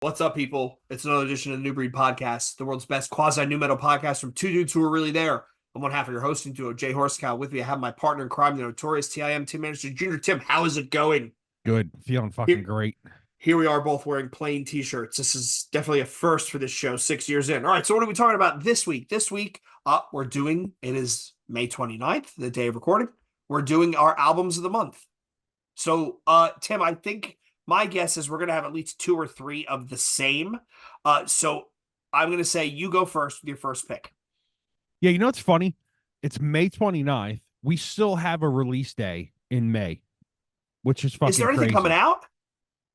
What's up, people? It's another edition of the New Breed Podcast, the world's best quasi new metal podcast from two dudes who are really there. I'm one half of your hosting duo, Jay Horsecow. With me, I have my partner in crime, the notorious TIM Team Manager Junior. Tim, how is it going? Good. Feeling fucking Here, great. here we are, both wearing plain T-shirts. This is definitely a first for this show. 6 years in. All right, so what are we talking about this week? This week, we're doing. It is May 29th, the day of recording. We're doing our albums of the month. So, Tim, I think my guess is we're going to have at least two or three of the same. So I'm going to say you go first with your first pick. Yeah, you know what's funny? It's May 29th. We still have a release day in May, which is Is fucking there anything coming crazy. out?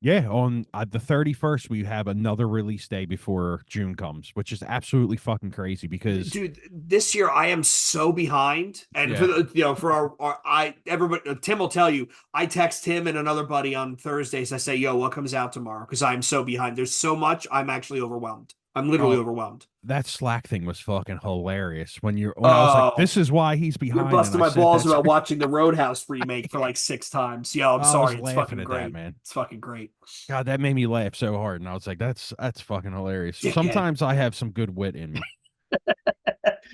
Yeah, on the 31st, we have another release day before June comes, which is absolutely fucking crazy because, Dude, this year I am so behind. And for yeah. the, for everybody, Tim will tell you, I text him and another buddy on Thursdays. I say, yo, what comes out tomorrow? Because I'm so behind. There's so much. I'm actually overwhelmed. I'm literally Oh, overwhelmed. that Slack thing was fucking hilarious when I was like, Oh, this is why he's you're behind. And busting I my said, balls that's, about watching the Roadhouse remake for like six times. Yo, I'm I was sorry. It's laughing fucking at that, great. man. It's fucking great. God, that made me laugh so hard. And I was like, that's fucking hilarious. Dickhead. Sometimes I have some good wit in me.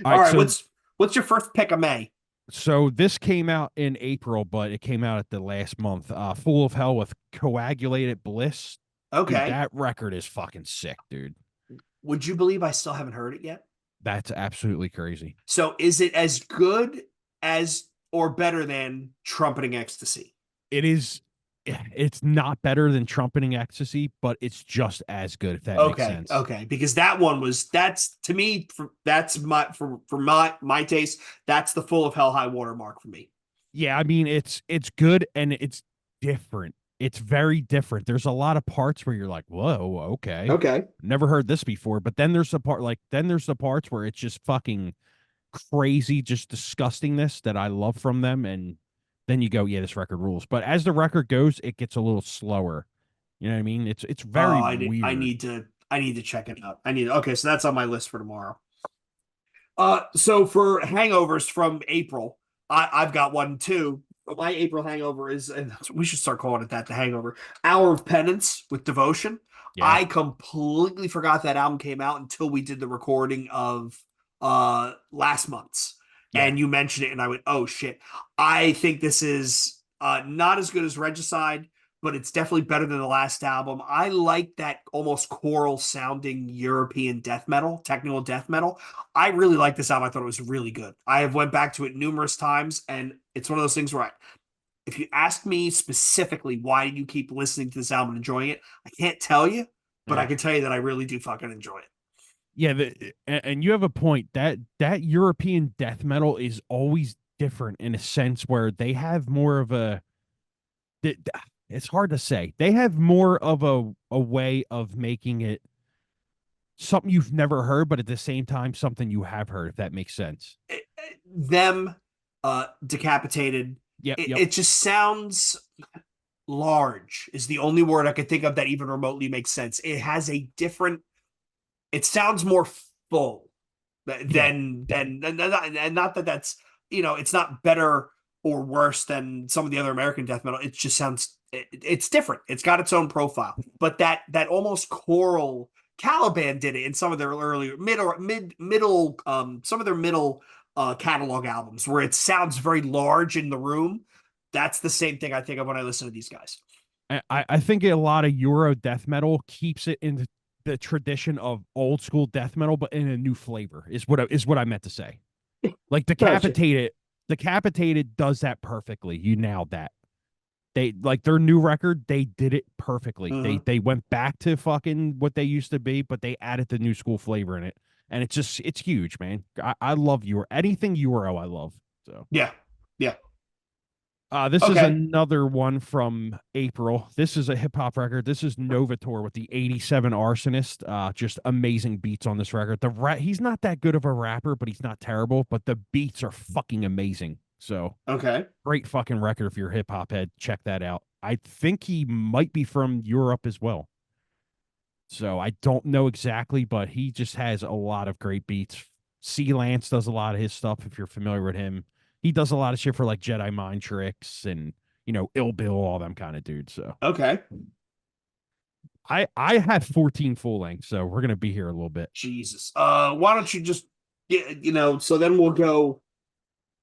All All right, right, so what's your first pick of May? So this came out in April, but it came out at the last month. Full of Hell with Coagulated Bliss. Dude, Okay. that record is fucking sick, dude. Would you believe I still haven't heard it yet? That's absolutely crazy. So is it as good as or better than Trumpeting Ecstasy? It is it's not better than Trumpeting Ecstasy, but it's just as good, if that makes Okay, sense. okay, because that one was that's to me that's my taste. That's the Full of Hell high water mark for me. Yeah, I mean it's good and it's different. It's very different. There's a lot of parts where you're like, whoa, okay. Okay. Never heard this before. But then there's the parts where it's just fucking crazy, just disgustingness that I love from them. And then you go, yeah, this record rules. But as the record goes, it gets a little slower. You know what I mean? It's Oh, very I weird. need to check it out. Okay, so that's on my list for tomorrow. So for hangovers from April, I've got one too. My April hangover is, and we should start calling it that, the hangover. Hour of Penance with Devotion. Yeah. I completely forgot that album came out until we did the recording of last month's. Yeah. And you mentioned it, and I went, oh shit. I think this is not as good as Regicide, but it's definitely better than the last album. I like that almost choral sounding European death metal, technical death metal. I really like this album. I thought it was really good. I have went back to it numerous times, and it's one of those things where if you ask me specifically why do you keep listening to this album and enjoying it, I can't tell you, but I Yeah. can tell you that I really do fucking enjoy it. Yeah, and you have a point that European death metal is always different in a sense where they have more of a th- it's hard to say. They have more of a way of making it something you've never heard, but at the same time something you have heard, if that makes sense. Them, decapitated. Yep, yep. It just sounds large. Is the only word I could think of that even remotely makes sense. It has a different. It sounds more full Yeah. than and not that that's it's not better or worse than some of the other American death metal. It just sounds it's different. It's got its own profile. But that almost choral Caliban did it in some of their earlier middle some of their middle catalog albums where it sounds very large in the room. That's the same thing I think of when I listen to these guys. I think a lot of Euro death metal keeps it in the tradition of old school death metal, but in a new flavor is what I meant to say. Like Gotcha. Decapitated does that perfectly. You nailed that. They like their new record, they did it perfectly. Mm-hmm. They went back to fucking what they used to be, but they added the new school flavor in it. And it's huge, man. I love Euro. Anything Euro I love. So Yeah. Yeah. this is Okay. another one from April. This is a hip hop record. This is Novator with the 87 Arsonist. Just amazing beats on this record. He's not that good of a rapper, but he's not terrible. But the beats are fucking amazing. So Okay. great fucking record if you're a hip hop head. Check that out. I think he might be from Europe as well. So I don't know exactly, but he just has a lot of great beats. C Lance does a lot of his stuff if you're familiar with him. He does a lot of shit for like Jedi Mind Tricks and Ill Bill, all them kind of dudes. So Okay. I have 14 full length, so we're gonna be here a little bit. Jesus. Why don't you just get, so then we'll go.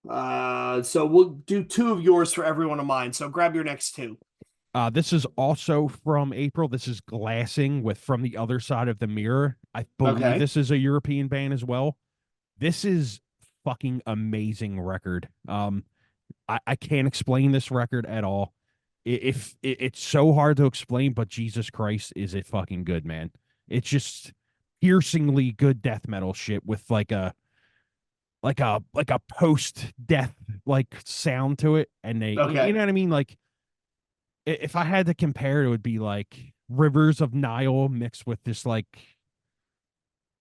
So we'll do two of yours for every one of mine. So grab your next two. This is also from April. This is Glassing with From the Other Side of the Mirror. I believe Okay. this is a European band as well. This is fucking amazing record. I can't explain this record at all. If it's so hard to explain, but Jesus Christ, is it fucking good, man? It's just piercingly good death metal shit with like a post death like sound to it, and you Okay. know what I mean, like if I had to compare, it would be like Rivers of Nile mixed with this like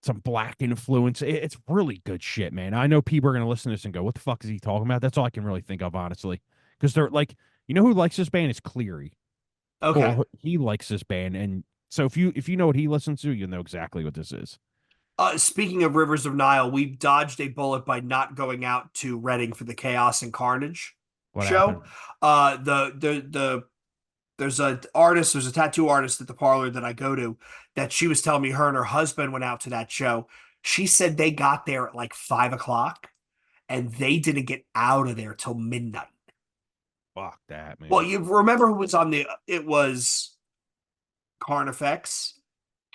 some black influence. It's really good shit, man. I know people are gonna listen to this and go, "What the fuck is he talking about?" That's all I can really think of, honestly, because they're like, who likes this band is Cleary. Okay. Well, he likes this band, and so if you know what he listens to, you'll know exactly what this is. Speaking of Rivers of Nile, we dodged a bullet by not going out to Reading for the Chaos and Carnage What show. happened? There's there's a tattoo artist at the parlor that I go to that she was telling me her and her husband went out to that show. She said they got there at like 5 o'clock and they didn't get out of there till midnight. Fuck that, Well, man. you remember who was on it was Carnifex,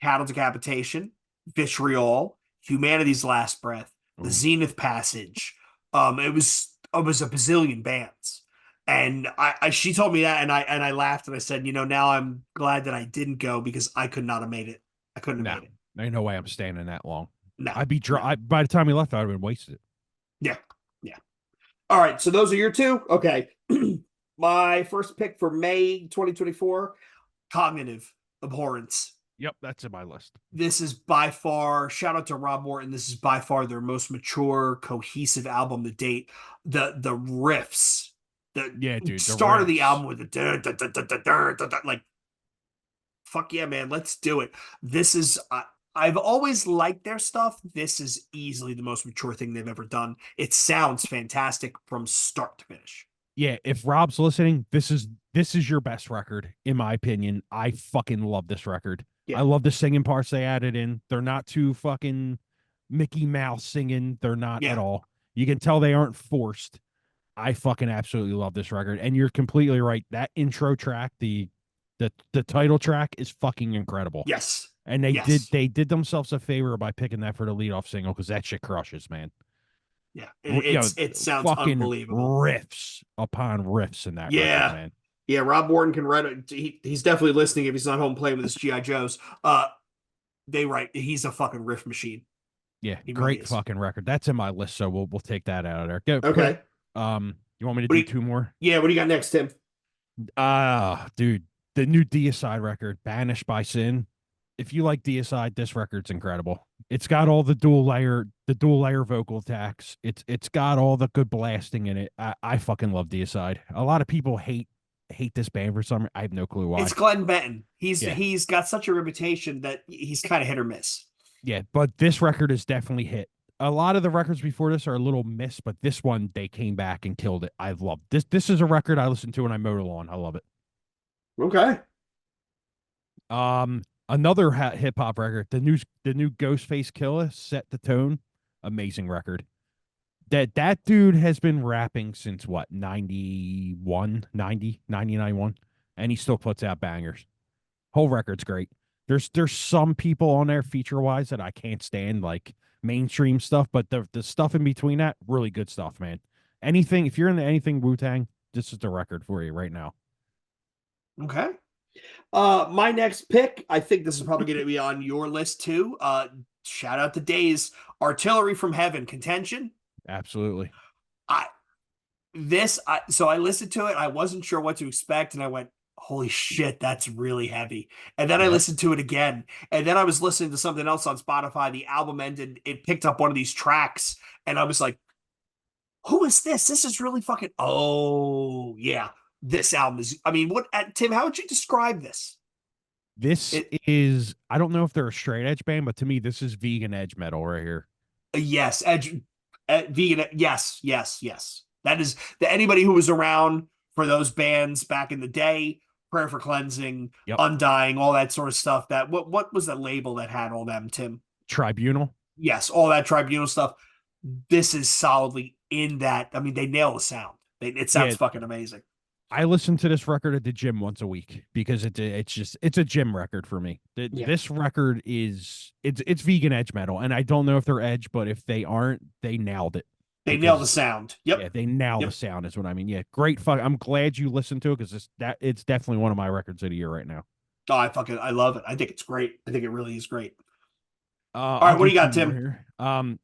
Cattle Decapitation, Vitriol, Humanity's Last Breath, The Ooh. Zenith Passage. It was a bazillion bands. And she told me that and I laughed and I said, now I'm glad that I didn't go because I could not have made it. I couldn't have No, made it. ain't no way I'm standing that long. No, I'd be no. dry. By the time he left, I'd have been wasted. Yeah. Yeah. All right. So those are your two. Okay. My first pick for May 2024, Cognitive Abhorrence. Yep, that's in my list. This is by far, shout out to Rob Morton. This is by far their most mature, cohesive album to date. The riffs, the Yeah, dude, the start of the riffs. album with the dun, dun, dun, dun, dun, dun, dun, dun, like fuck yeah, man, let's do it. This is I've always liked their stuff. This is easily the most mature thing they've ever done. It sounds fantastic from start to finish. Yeah, if Rob's listening, this is your best record, in my opinion. I fucking love this record. I Yeah, love the singing parts they added in. They're not too fucking Mickey Mouse singing. They're not at yeah, all. You can tell they aren't forced. I fucking absolutely love this record. And you're completely right. That intro track, the title track is fucking incredible. yes, And yes, they did themselves a favor by picking that for the lead off single because that shit crushes, man. yeah. It sounds Fucking unbelievable. riffs upon riffs in that record, Yeah, man. yeah. Rob Morton can write. He's definitely listening if he's not home playing with his GI Joes. They write. He's a fucking riff machine. Yeah, He really great is. fucking record. That's in my list, so we'll take that out of there. Go put Okay. you want me to What do do you, two more? yeah. What do you got next, Tim? Dude, the new Deicide record, Banished by Sin. If you like Deicide, this record's incredible. It's got all the dual layer vocal attacks. It's got all the good blasting in it. I fucking love Deicide. A lot of people hate this band for some. I have no clue It's why. Glenn Benton. He's Yeah, he's got such a reputation that he's kind of hit or miss. yeah, but this record is definitely hit. A lot of the records before this are a little miss, but this one they came back and killed it. I love this. This is a record I listen to when I mow the lawn. I love it. Okay. Another hip hop record, the new Ghostface Killah, Set the Tone, amazing record. That dude has been rapping since what, 91, 90, 99, 1, and he still puts out bangers. Whole record's great. There's some people on there feature wise that I can't stand, like mainstream stuff, but the stuff in between that, really good stuff, man. Anything, if you're into anything Wu Tang, this is the record for you right now. Okay. My next pick, I think this is probably going to be on your list too. Shout out to Days, Artillery from Heaven, Contention. Absolutely. I so I listened to it. I wasn't sure what to expect, and I went, "Holy shit, that's really heavy." And then I Yep. listened to it again, and then I was listening to something else on Spotify. The album ended. It picked up one of these tracks, and I was like, "Who is this? This is really fucking." Oh yeah, this album is. I mean, what Tim? How would you describe this? This It is, I don't know if they're a straight edge band, but to me, this is vegan edge metal right here. yes, edge, vegan. Yes, yes, yes. That is that anybody who was around for those bands back in the day Prayer for Cleansing, Yep. Undying, all that sort of stuff. That what was the label that had all them, Tim? Tribunal. Yes, all that Tribunal stuff. This is solidly in that. I mean, they nail the sound. It sounds Yeah, fucking amazing. I listen to this record at the gym once a week because it's a gym record for me. Yeah, This record is it's vegan edge metal, and I don't know if they're edge, but if they aren't, they nailed it they nail the because sound. yeah, Yep, they nail the yep. sound is what I mean. Yeah, great fuck. I'm glad you listened to it because it's definitely one of my records of the year right now. Oh, I love it. I think it's great. I think it really is great. All I'll right, what do do you two got, more Tim? here.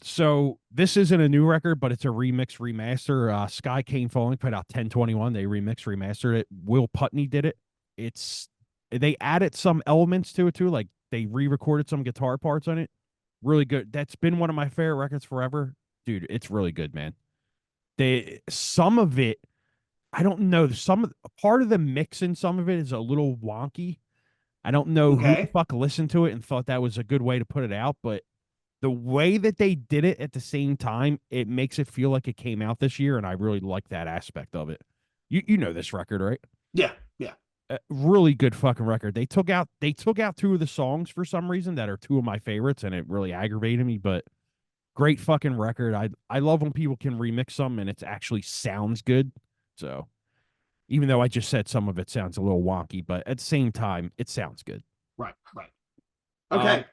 So this isn't a new record, but it's a remix remaster. Sky Cane Falling put out 1021. They remastered it. Will Putney did it. It's they added some elements to it too, like they re-recorded some guitar parts on it. Really good. That's been one of my favorite records forever, dude. It's really good, man. They some of it, I don't know. Part of the mix in some of it is a little wonky. I don't know who the Okay. fuck listened to it and thought that was a good way to put it out, but the way that they did it at the same time, it makes it feel like it came out this year, and I really like that aspect of it. You know this record, right? Yeah, yeah. Really good fucking record. They took out two of the songs for some reason that are two of my favorites, and it really aggravated me. But great fucking record. I love when people can remix something and it actually sounds good. So even though I just said some of it sounds a little wonky, but at the same time, it sounds good. Right, right. Okay. Um,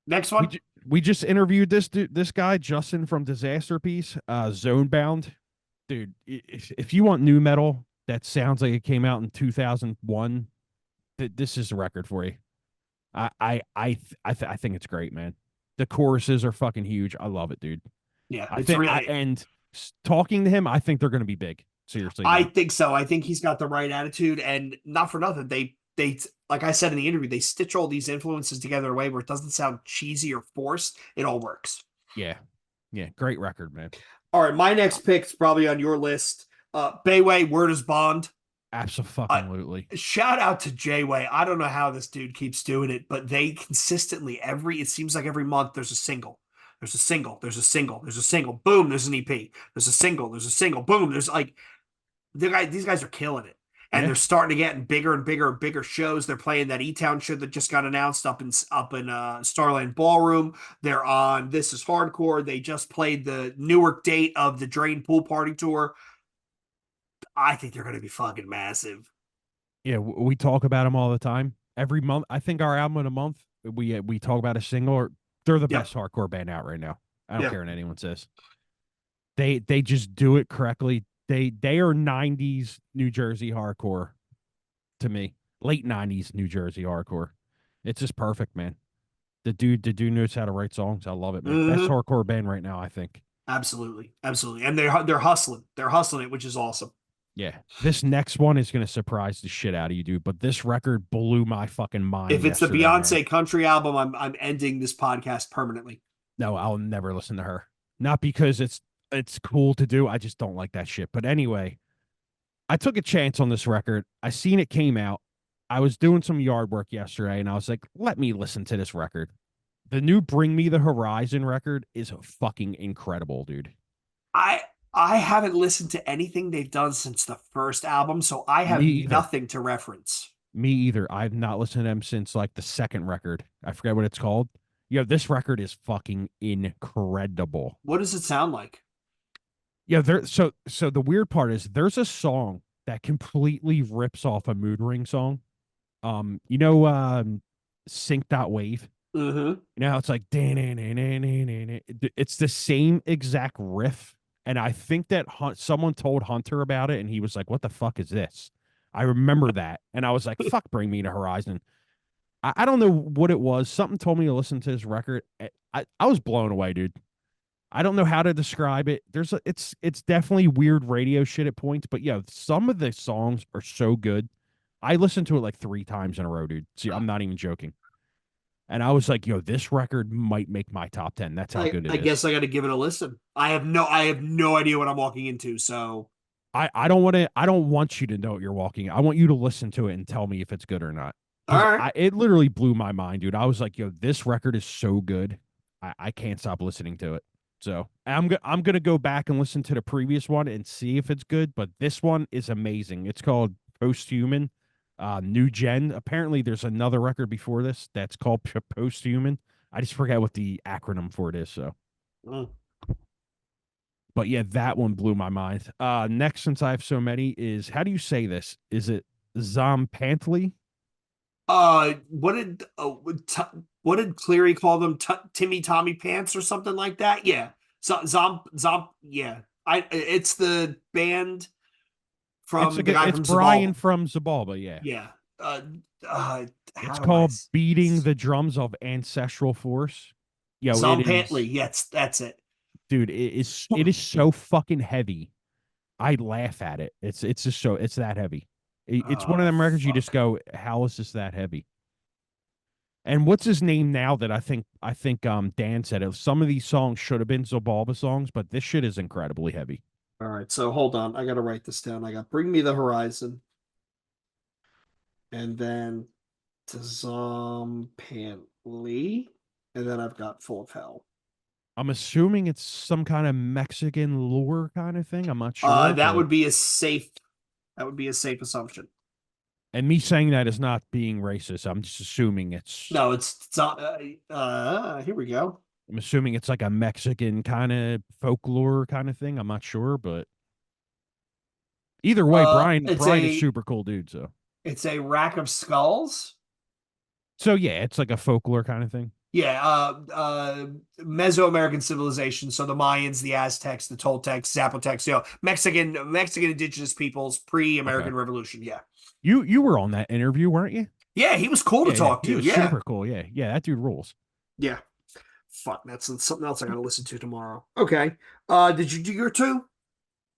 Next we one. ju- we just interviewed this guy Justin from Disaster Piece, Zone Bound, dude. If you want new metal that sounds like it came out in 2001, this is the record for you. I think it's great, man. The choruses are fucking huge. I love it, dude. Yeah, I it's think really. talking to him, I think they're going to be big. Seriously, I man. think so. I think he's got the right attitude, and not for nothing. They like I said in the interview, they stitch all these influences together in a way where it doesn't sound cheesy or forced. It all works. Yeah, yeah, great record, man. All right, my next pick's probably on your list. Bayway, Word is Bond. Uh, Absolutely. Shout out to Jayway. I don't know how this dude keeps doing it, but they consistently it seems like every month there's a single. There's a single. There's a single. There's a single. Boom, there's an EP. There's a single. There's a single. Boom. There's like these guys are killing it. And Yeah, they're starting to get in bigger and bigger and bigger shows. They're playing that E-Town show that just got announced up in Starland Ballroom. They're on This Is Hardcore. They just played the Newark date of the Drain Pool Party tour. I think they're going to be fucking massive. yeah. We talk about them all the time. Every month, I think our album in a month, we talk about a single. Or they're the Yep. best hardcore band out right now. I don't Yep. care what anyone says. They just do it correctly. They are 90s New Jersey hardcore to me. Late 90s New Jersey hardcore. It's just perfect, man. The dude knows how to write songs. I love it, man. Best Mm-hmm. hardcore band right now, I think. Absolutely. Absolutely. And they're hustling. They're hustling it, which is awesome. Yeah. This next one is gonna surprise the shit out of you, dude. But this record blew my fucking mind If it's the yesterday, man. Beyonce country album, I'm ending this podcast permanently. No, I'll never listen to her. Not because it's cool to do. I just don't like that shit. But anyway, I took a chance on this record. I seen it came out. I was doing some yard work yesterday and I was like, let me listen to this record. The new Bring Me the Horizon record is fucking incredible, dude. I I haven't listened to anything they've done since the first album, so I Me have either. nothing to reference. Me either. I've not listened to them since like the second record. I forget what it's called. Yeah, this record is fucking incredible. What does it sound like? Yeah, so the weird part is there's a song that completely rips off a Mood Ring song. Sync Dot Wave. Mm-hmm. You know how it's like it's the same exact riff. And I think that someone told Hunter about it and he was like, what the fuck is this? I remember that. And I was like, fuck, Bring Me to Horizon. I don't know what it was. Something told me to listen to this record. I was blown away, dude. I don't know how to describe it. It's definitely weird radio shit at points, but yeah, some of the songs are so good. I listened to it like 3 times in a row, dude. See, I'm not even joking. And I was like, yo, this record might make my top 10. That's how good it I is. guess I got to give it a listen. I have no idea what I'm walking into. So I don't want you to know what you're walking. I want you to listen to it and tell me if it's good or not. all Because right, it literally blew my mind, dude. I was like, yo, this record is so good. I can't stop listening to it. So I'm gonna go back and listen to the previous one and see if it's good. But this one is amazing. It's called Posthuman. New Gen. Apparently, there's another record before this that's called Posthuman. I just forget what the acronym for it is. So, Mm. but yeah, that one blew my mind. Next, since I have so many, is how do you say this? Is it Zompantly? What did Cleary call them? Timmy Tommy Pants or something like that? Yeah. Yeah. It's the band It's from like the guy it's from Brian Zabalba. from Zabalba. Yeah, Yeah. How it's do I called "Beating the Drums of Ancestral Force." Yo, it Zompantly. is, Yes, that's it. dude. It is so fucking heavy. I laugh at it. It's just so it's that heavy. It's one of Oh them records you just fuck. go, how is this that heavy? And what's his name now that I think Dan said it. Some of these songs should have been Zabalba songs, but this shit is incredibly heavy. All right, so hold on. I gotta write this down. I got Bring Me the Horizon and then to Zompantly, and then I've got Full of Hell. I'm assuming it's some kind of Mexican lore kind of thing. I'm not sure, That but would be a safe. That would be a safe assumption. and me saying that is not being racist. I'm just assuming it's No, here we go. I'm assuming it's like a Mexican kind of folklore kind of thing. I'm not sure, but either way, Brian is super cool dude, so. It's a rack of skulls. So yeah, it's like a folklore kind of thing. Yeah, Mesoamerican civilization. So the Mayans, the Aztecs, the Toltecs, Zapotecs, Mexican indigenous peoples Okay. pre-American Revolution. Yeah. You were on that interview, weren't you? Yeah, he was cool to Yeah, yeah. talk He to. was Yeah. super cool. Yeah. Yeah, that dude rules. Yeah. Fuck, that's something else I gotta listen to tomorrow. Okay. Did you do your two?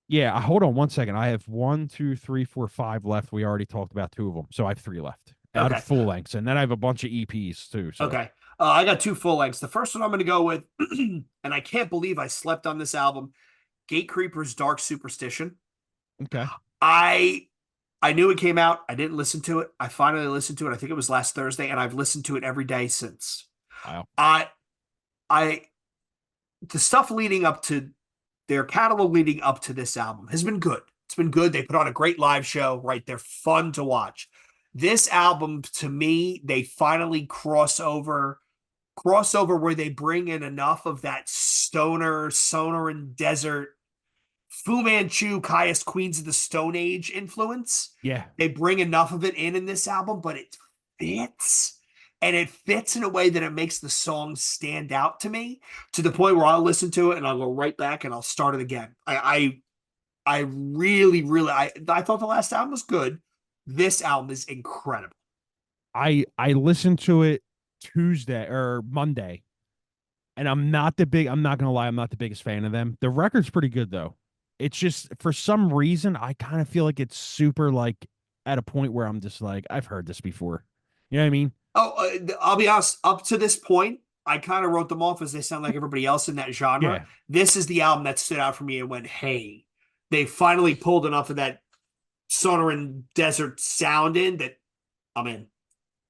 Yeah, hold on one second. I have one, two, three, four, five left. We already talked about two of them. So I have three left out of Okay. full lengths. And then I have a bunch of EPs too. So Okay. I got two full lengths. The first one I'm gonna go with, and I can't believe I slept on this album, Gatecreeper's Dark Superstition. okay. I I knew it came out. I didn't listen to it. I finally listened to it. I think it was last Thursday, and I've listened to it every day since. Wow. I I the stuff leading up to their catalog leading up to this album has been good. It's been good. They put on a great live show, right? They're fun to watch. This album, to me, they finally crossover where they bring in enough of that stoner, Sonoran Desert, Fu Manchu, Caius Queens of the Stone Age influence. Yeah. They bring enough of it in this album, but it fits. And it fits in a way that it makes the song stand out to me to the point where I'll listen to it and I'll go right back and I'll start it again. I really, really, I thought the last album was good. This album is incredible. I listened to it Tuesday or Monday. And I'm not gonna lie, I'm not the biggest fan of them. The record's pretty good though. It's just for some reason I kind of feel like it's super like at a point where I'm just like, I've heard this before. You know what I mean? Oh, I'll be honest. Up to this point, I kind of wrote them off as they sound like everybody else in that genre. Yeah. This is the album that stood out for me and went, "Hey, they finally pulled enough of that Sonoran Desert sound in that I'm in."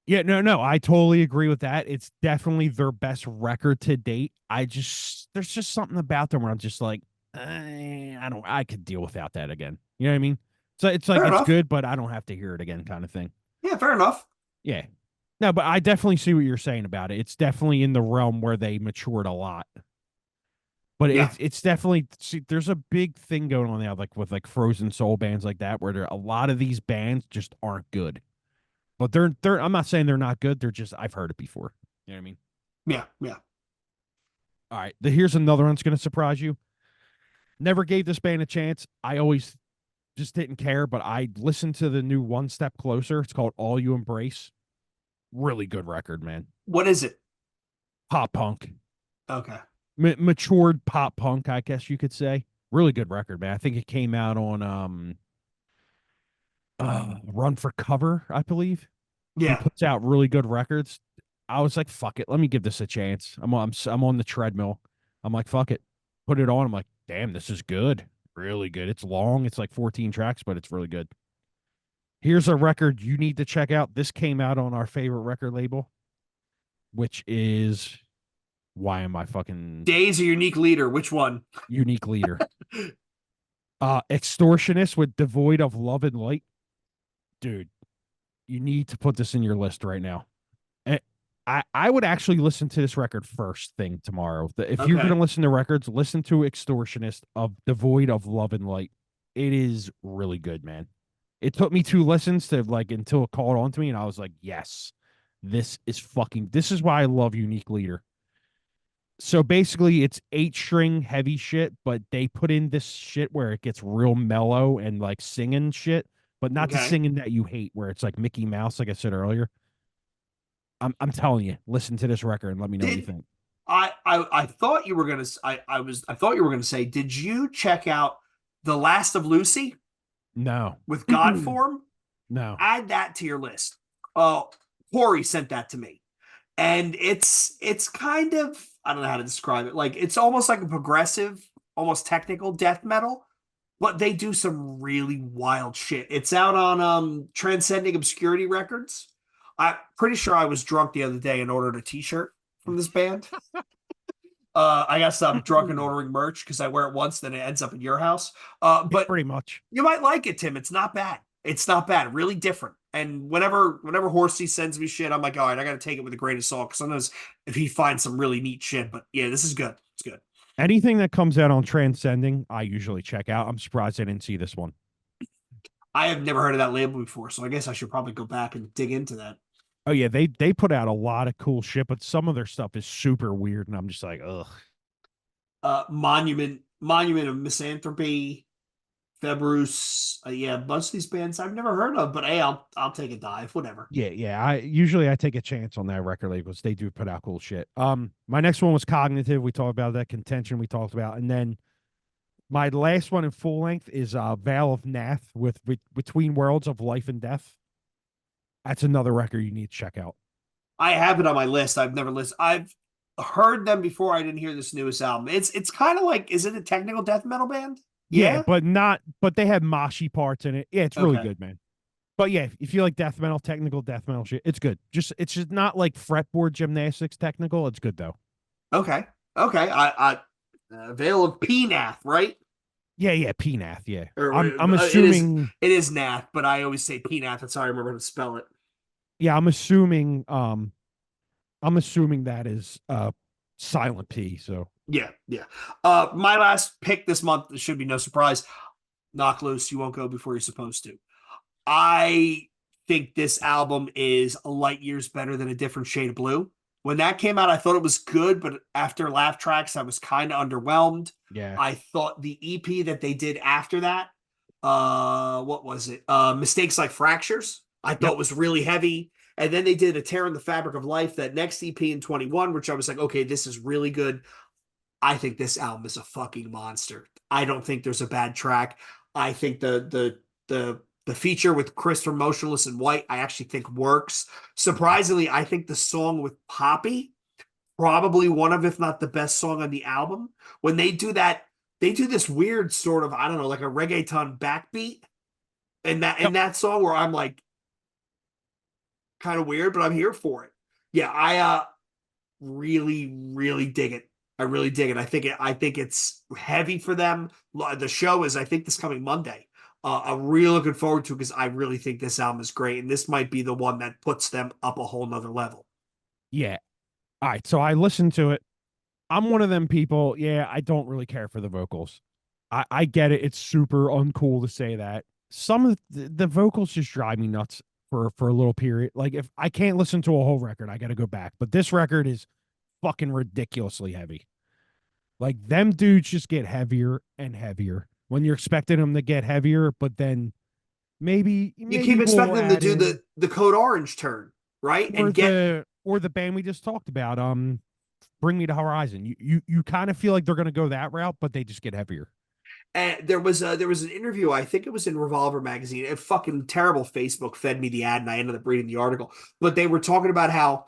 Yeah, no, I totally agree with that. It's definitely their best record to date. There's just something about them where I'm just like, I could deal without that again. You know what I mean? So it's like Fair it's enough. good, but I don't have to hear it again, kind of thing. Yeah, fair enough. Yeah. No, but I definitely see what you're saying about it. It's definitely in the realm where they matured a lot. But Yeah. it's definitely see, there's a big thing going on now, like with like Frozen Soul bands like that, where a lot of these bands just aren't good. But they're I'm not saying they're not good. They're just I've heard it before. You know what I mean? Yeah. Yeah. All right. Here's another one's gonna surprise you. Never gave this band a chance. I always just didn't care, but I listened to the new One Step Closer. It's called All You Embrace. Really good record, man. What is it? Pop punk. Okay. Matured pop punk, I guess you could say. Really good record, man. I think it came out on Run for Cover, I believe. He Yeah. puts out really good records. I was like, fuck it, let me give this a chance. I'm on the treadmill. I'm like, fuck it, put it on. I'm like, damn, this is good, really good. It's long. It's like 14 tracks, but it's really good. Here's a record you need to check out. This came out on our favorite record label, which is why am I fucking Days a unique leader. Which one? Unique Leader? Extortionist with Devoid of Love and Light, dude. You need to put this in your list right now. And I would actually listen to this record first thing tomorrow. If you're Okay. gonna listen to records, listen to Extortionist of Devoid of Love and Light. It is really good, man. It took me 2 listens to like until it called on to me, and I was like, yes, this is why I love Unique Leader. So basically it's 8 string heavy shit, but they put in this shit where it gets real mellow and like singing shit, but not the Okay. singing that you hate where it's like Mickey Mouse, like I said earlier. I'm telling you, listen to this record and let me know what you Did think. I thought you were gonna I thought you were gonna say, did you check out The Last of Lucy No. with Godform? No. Add that to your list. Oh, Corey sent that to me. And it's kind of, I don't know how to describe it. Like it's almost like a progressive, almost technical death metal, but they do some really wild shit. It's out on Transcending Obscurity Records. I'm pretty sure I was drunk the other day and ordered a t-shirt from this band. I guess I'm drunk and ordering merch because I wear it once, then it ends up in your house. But Pretty much. you might like it, Tim. It's not bad. It's not bad. Really different. And whenever Horsey sends me shit, I'm like, all right, I got to take it with a grain of salt. Because sometimes if he finds some really neat shit, but yeah, this is good. It's good. Anything that comes out on Transcending, I usually check out. I'm surprised I didn't see this one. I have never heard of that label before, so I guess I should probably go back and dig into that. Oh yeah, they put out a lot of cool shit, but some of their stuff is super weird, and I'm just like, ugh. Monument of Misanthropy, Februs. Yeah, a bunch of these bands I've never heard of, but hey, I'll take a dive, whatever. Yeah. I take a chance on that record label because they do put out cool shit. My next one was Cognitive. We talked about that. Contention we talked about, and then my last one in full length is Veil of Nath with Between Worlds of Life and Death. That's another record you need to check out. I have it on my list. I've never listened. I've heard them before. I didn't hear this newest album. It's kind of like, is it a technical death metal band? Yeah, Yeah. but not but they have moshy parts in it. Yeah, it's really Okay. good, man. But yeah, if you like death metal, technical death metal shit, it's good. It's just not like fretboard gymnastics technical. It's good though. Okay. Okay. Veil of Penath, right? Yeah, Pnath. Yeah, Or I'm it is assuming. it is Nath, but I always say Penath. That's how I remember how to spell it. Yeah, I'm assuming. I'm assuming that is silent P. So Yeah, yeah. My last pick this month, it should be no surprise. Knock Loose, You Won't Go Before You're Supposed to. I think this album is a light years better than A Different Shade of Blue. When that came out, I thought it was good, but after Laugh Tracks, I was kind of underwhelmed. yeah, I thought the EP that they did after that, what was it? Mistakes Like Fractures, I yep, thought was really heavy. And then they did A Tear in the Fabric of Life, that next EP in 21, which I was like, okay, this is really good. I think this album is a fucking monster. I don't think there's a bad track. I think the feature with Chris from Motionless in White, I actually think works. Surprisingly, I think the song with Poppy, probably one of, if not the best song on the album. When they do that, they do this weird sort of, I don't know, like a reggaeton backbeat in yep. that song where I'm like kind of weird, but I'm here for it. Yeah, I really, really dig it. I really dig it. I think it's heavy for them. The show is, I think, this coming Monday. I'm really looking forward to it because I really think this album is great, and this might be the one that puts them up a whole nother level. Yeah. All right. So I listened to it. I'm one of them people. Yeah, I don't really care for the vocals. I get it. It's super uncool to say that. Some of the vocals just drive me nuts for a little period. Like if I can't listen to a whole record, I got to go back. But this record is fucking ridiculously heavy. Like them dudes just get heavier and heavier when you're expecting them to get heavier, but then You keep maybe we'll expecting them to add do in the Code Orange turn, right? And get or the band we just talked about, Bring Me to Horizon. You kind of feel like they're gonna go that route, but they just get heavier. And there was an interview, I think it was in Revolver magazine. A fucking terrible Facebook fed me the ad, and I ended up reading the article. But they were talking about how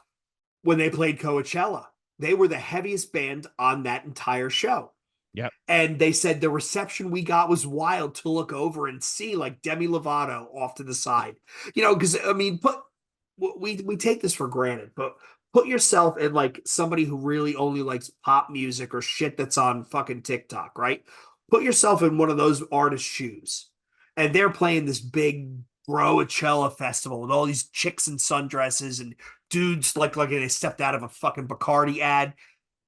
when they played Coachella, they were the heaviest band on that entire show. Yep. And they said the reception we got was wild to look over and see like Demi Lovato off to the side. You know, because I mean, we take this for granted, but put yourself in like somebody who really only likes pop music or shit that's on fucking TikTok, right? Put yourself in one of those artists' shoes, and they're playing this big Broachella festival with all these chicks in sundresses and dudes like they stepped out of a fucking Bacardi ad,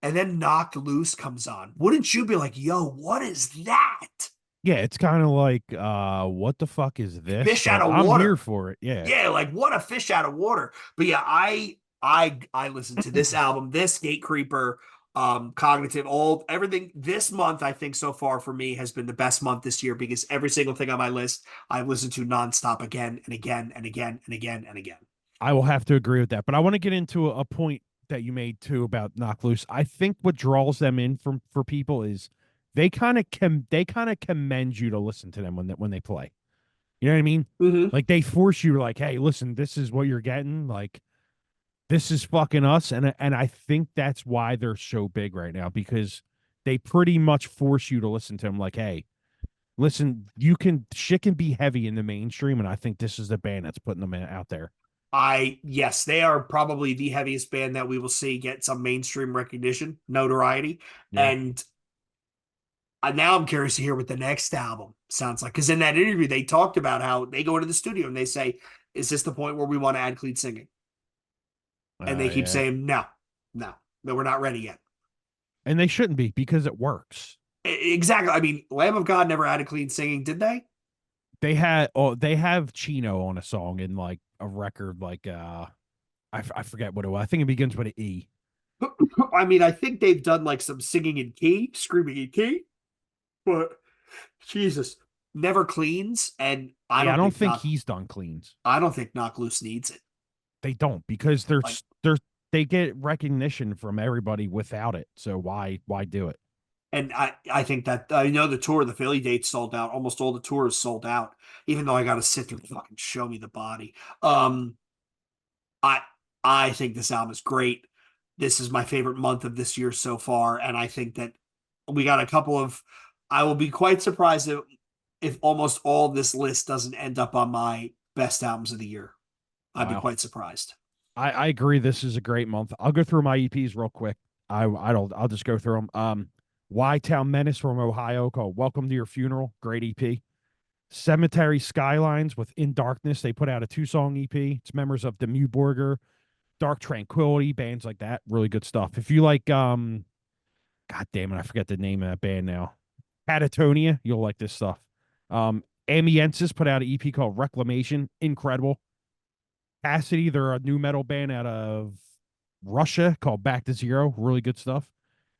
and then Knocked Loose comes on. Wouldn't you be like, yo, what is that? Yeah, it's kind of like, what the fuck is this? Fish out But of I'm here water. for it. Yeah. Yeah, like what a fish out of water. But yeah, I listened to this album, this Gate Creeper, Cognitive, all everything this month. I think so far for me has been the best month this year because every single thing on my list I've listened to nonstop again and again and again and again and again. I will have to agree with that. But I want to get into a point that you made too about Knock Loose. I think what draws them in from for people is they kind of commend you to listen to them when they play. You know what I mean? Mm-hmm. Like they force you like, hey, listen, this is what you're getting. Like this is fucking us. And I think that's why they're so big right now because they pretty much force you to listen to them. Like, hey, listen, shit can be heavy in the mainstream, and I think this is the band that's putting them out there. Yes, they are probably the heaviest band that we will see get some mainstream recognition, notoriety. Yeah. And now I'm curious to hear what the next album sounds like. Because in that interview, they talked about how they go into the studio and they say, is this the point where we want to add clean singing? And they keep Yeah. saying, no, we're not ready yet. And they shouldn't be because it works. Exactly. I mean, Lamb of God never added clean singing, did they? They have Chino on a song in like a record like I forget what it was. I think it begins with an E. I mean, I think they've done like some singing in key, screaming in key, but Jesus, never cleans. And Yeah, I don't think he's done cleans. I don't think Knock Loose needs it. They don't because they're Like, they get recognition from everybody without it. So why do it? and I think that I know the tour, the Philly dates sold out. Almost all the tours sold out, even though I got to sit through fucking Show Me the Body. I I think this album is great. This is my favorite month of this year so far, and I think that we got a couple of. I will be quite surprised if almost all of this list doesn't end up on my best albums of the year. I'd be Wow. quite surprised. I agree. This is a great month. I'll go through my EPs real quick. I'll just go through them. Y Town Menace from Ohio called Welcome to Your Funeral. Great EP. Cemetery Skylines with In Darkness. They put out a 2-song EP. It's members of the Mewborger, Dark Tranquility, bands like that. Really good stuff. If you like God damn it, I forget the name of that band now. Catatonia, you'll like this stuff. Amiensis put out an EP called Reclamation. Incredible. Cassidy, they're a new metal band out of Russia called Back to Zero. Really good stuff.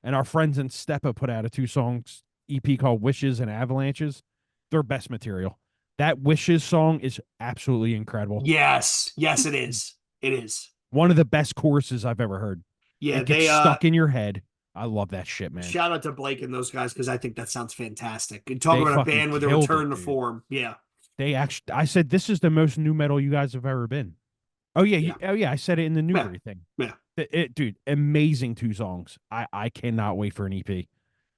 And our friends in Stepa put out a 2-songs EP called Wishes and Avalanches. Their best material. That Wishes song is absolutely incredible. Yes, it is. It is. One of the best choruses I've ever heard. Yeah, It gets stuck in your head. I love that shit, man. shout out to Blake and those guys because I think that sounds fantastic. And talk They about a fucking band with a killed return it, to dude. form. Yeah. They actually, I said, this is the most new metal you guys have ever been. Oh yeah, Yeah. oh yeah, I said it in the Yeah. Newbury thing. Yeah. Dude, amazing 2 songs. I cannot wait for an EP,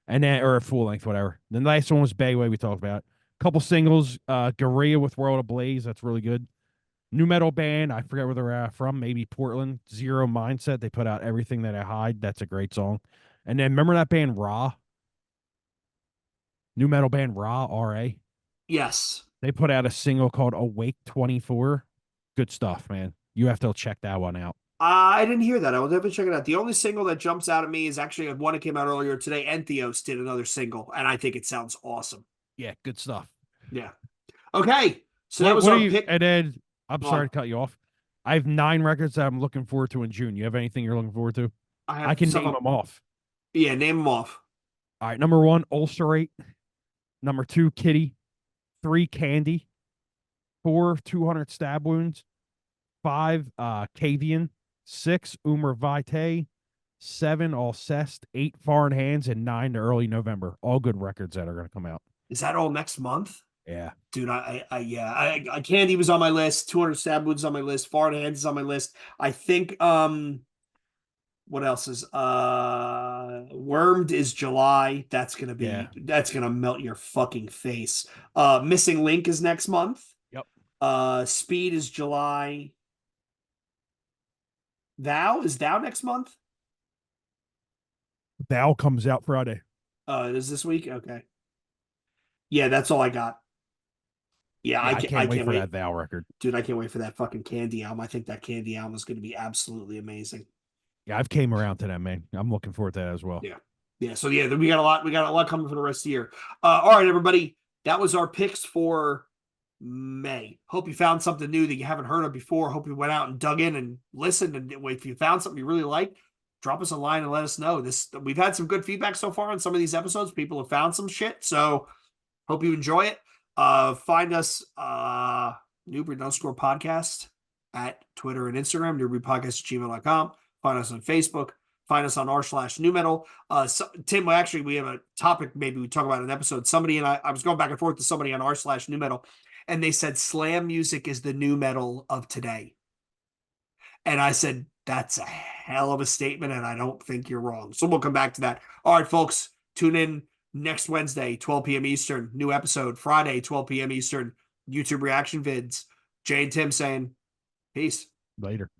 and then or a full length, whatever. The last one was Bayway. We talked about couple singles. Gorilla with World Ablaze. That's really good. New metal band. I forget where they're from. Maybe Portland. Zero Mindset. They put out Everything That I Hide. That's a great song. And then remember that band Raw. New metal band Raw. R.A. Yes. They put out a single called Awake 24. Good stuff, man. You have to check that one out. I didn't hear that. I will definitely check it out. The only single that jumps out at me is actually one that came out earlier today. Entheos did another single, and I think it sounds awesome. Yeah, good stuff. Yeah. Okay. So that was what our you, pick. And then I'm Go sorry on. to cut you off. I have 9 records that I'm looking forward to in June. You have anything you're looking forward to? I can name them off. Yeah, name them off. All right. Number 1, Ulcerate. Number 2, Kitty. 3, Candy. 4, 200 Stab Wounds. 5, Cavian. 6, Umar Vitae. 7, Alcest. 8, Foreign Hands. And 9 to early November. All good records that are going to come out. Is that all next month? Yeah. Dude, I Candy was on my list. 200 Stab Wounds on my list. Foreign Hands is on my list. I think what else is Wormed is July. That's gonna melt your fucking face. Missing Link is next month. Yep. Speed is July. Thou next month? Thou comes out Friday. It is this week? Okay. Yeah, that's all I got. Yeah, Yeah, I can't wait for wait. that Val record. Dude, I can't wait for that fucking Candy album. I think that Candy album is going to be absolutely amazing. Yeah, I've came around to that, man. I'm looking forward to that as well. Yeah. Yeah. So yeah, we got a lot. We got a lot coming for the rest of the year. All right, everybody. That was our picks for May. Hope you found something new that you haven't heard of before. Hope you went out and dug in and listened. And if you found something you really liked, drop us a line and let us know. We've had some good feedback so far on some of these episodes. People have found some shit. So hope you enjoy it. Find us Newbreed_ podcast at Twitter and Instagram, newbreedpodcast@gmail.com. Find us on Facebook. Find us on r/new metal. Tim, actually, we have a topic maybe we talk about in an episode. Somebody and I was going back and forth with somebody on r/new metal, and they said slam music is the new metal of today. And I said, that's a hell of a statement, and I don't think you're wrong. So we'll come back to that. All right, folks, tune in next Wednesday, 12 p.m. Eastern. New episode Friday, 12 p.m. Eastern. YouTube reaction vids. Jay and Tim saying, peace. Later.